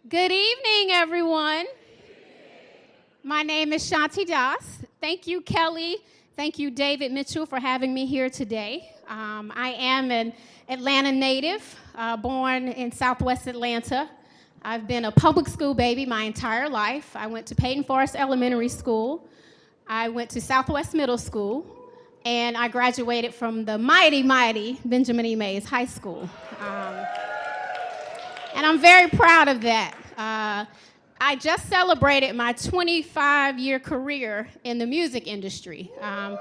Good evening, everyone. My name is Shanti. Thank you, Kelly. Thank you, David Mitchell, for having me here today. I am an Atlanta native, born in Southwest Atlanta. I've been a public school baby my entire life. I went to Peyton Forest Elementary School. I went to Southwest Middle School, and I graduated from the mighty Benjamin E. Mays High School. And I'm very proud of that. I just celebrated my 25-year career in the music industry. And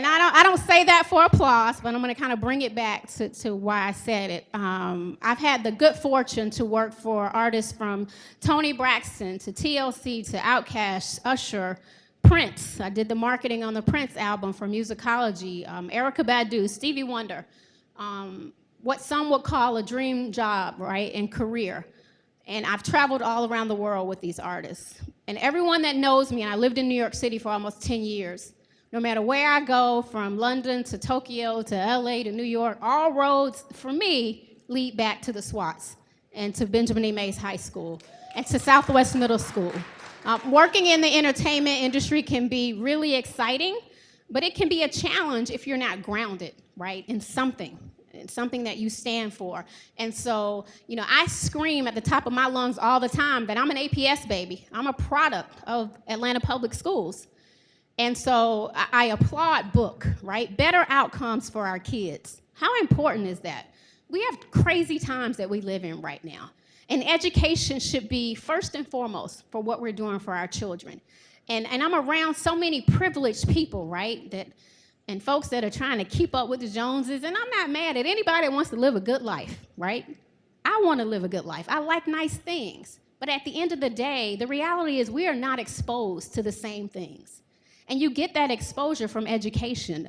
I don't say that for applause, but I'm going to kind of bring it back to why I said it. I've had the good fortune to work for artists from Toni Braxton to TLC to Outkast, Usher, Prince. I did the marketing on the Prince album for Musicology, Erykah Badu, Stevie Wonder. What some would call a dream job, right, and career. And I've traveled all around the world with these artists. And everyone that knows me, and I lived in New York City for almost 10 years, no matter where I go, from London to Tokyo to LA to New York, all roads, for me, lead back to the SWATs and to Benjamin E. Mays High School and to Southwest Middle School. Working in the entertainment industry can be really exciting, but it can be a challenge if you're not grounded, right, in something. It's something that you stand for. And so, I scream at the top of my lungs all the time that I'm an APS baby. I'm a product of Atlanta Public Schools. And so I applaud Book, right? Better outcomes for our kids. How important is that? We have crazy times that we live in right now. And education should be first and foremost for what we're doing for our children. And I'm around so many privileged people, right, and folks that are trying to keep up with the Joneses, and I'm not mad at anybody that wants to live a good life, right? I want to live a good life. I like nice things. But at the end of the day, the reality is we are not exposed to the same things. And you get that exposure from education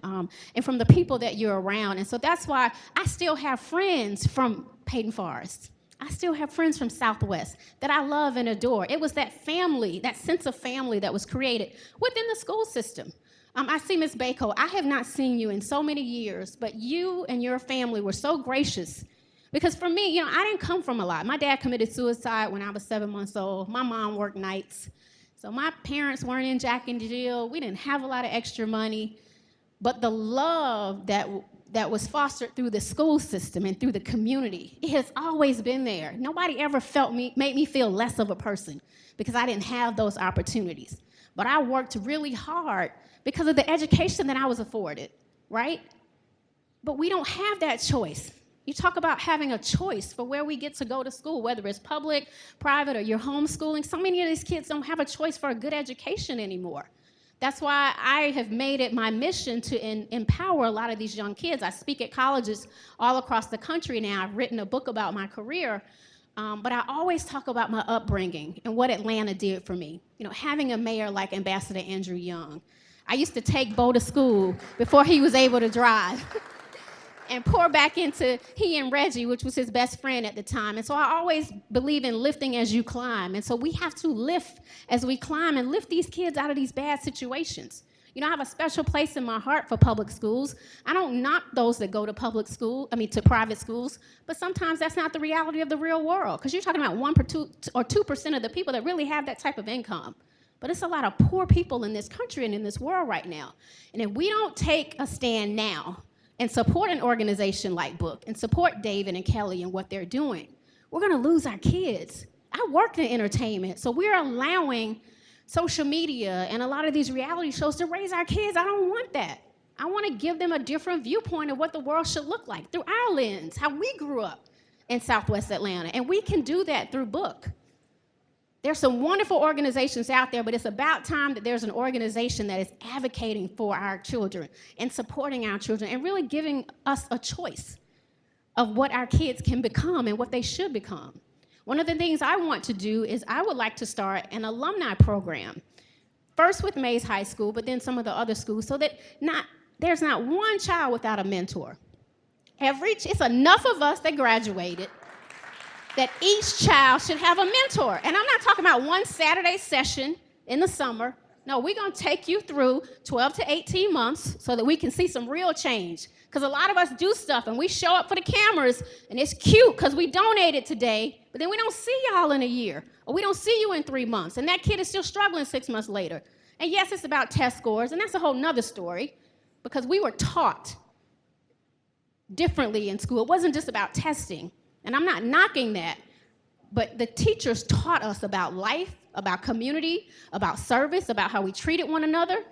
and from the people that you're around. And so that's why I still have friends from Peyton Forest. I still have friends from Southwest that I love and adore. It was that family, that sense of family that was created within the school system. I see Ms. Bako. I have not seen you in so many years, but you and your family were so gracious. Because for me, I didn't come from a lot. My dad committed suicide when I was 7 months old. My mom worked nights. So my parents weren't in Jack and Jill. We didn't have a lot of extra money. But the love that was fostered through the school system and through the community, it has always been there. Nobody ever made me feel less of a person because I didn't have those opportunities. But I worked really hard because of the education that I was afforded, right? But we don't have that choice. You talk about having a choice for where we get to go to school, whether it's public, private, or you're homeschooling. So many of these kids don't have a choice for a good education anymore. That's why I have made it my mission to empower a lot of these young kids. I speak at colleges all across the country now. I've written a book about my career. But I always talk about my upbringing and what Atlanta did for me. Having a mayor like Ambassador Andrew Young. I used to take Bo to school before he was able to drive and pour back into he and Reggie, which was his best friend at the time. And so I always believe in lifting as you climb. And so we have to lift as we climb and lift these kids out of these bad situations. I have a special place in my heart for public schools. I don't knock those that go to to private schools, but sometimes that's not the reality of the real world, because you're talking about 1% or 2% of the people that really have that type of income. But it's a lot of poor people in this country and in this world right now. And if we don't take a stand now and support an organization like Book and support David and Kelly and what they're doing, we're going to lose our kids. I work in entertainment, so we're allowing social media and a lot of these reality shows to raise our kids. I don't want that. I want to give them a different viewpoint of what the world should look like through our lens, how we grew up in Southwest Atlanta. And we can do that through Book. There's some wonderful organizations out there, but it's about time that there's an organization that is advocating for our children and supporting our children and really giving us a choice of what our kids can become and what they should become. One of the things I want to do is I would like to start an alumni program, first with Mays High School, but then some of the other schools, so that there's not one child without a mentor. It's enough of us that graduated that each child should have a mentor. And I'm not talking about one Saturday session in the summer No, we're going to take you through 12 to 18 months so that we can see some real change. Because a lot of us do stuff and we show up for the cameras and it's cute because we donated today, but then we don't see y'all in a year, or we don't see you in 3 months, and that kid is still struggling 6 months later. And yes, it's about test scores, and that's a whole nother story, because we were taught differently in school. It wasn't just about testing, and I'm not knocking that, but the teachers taught us about life, about community, about service, about how we treated one another.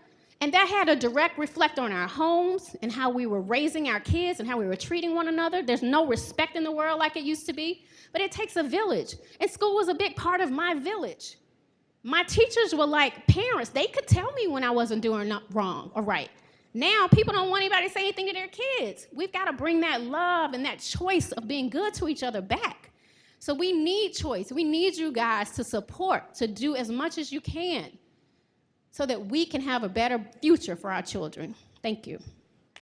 And that had a direct reflect on our homes and how we were raising our kids and how we were treating one another. There's no respect in the world like it used to be, but it takes a village. And school was a big part of my village. My teachers were like parents. They could tell me when I wasn't doing wrong or right. Now, people don't want anybody to say anything to their kids. We've got to bring that love and that choice of being good to each other back. So we need choice. We need you guys to support, to do as much as you can, so that we can have a better future for our children. Thank you.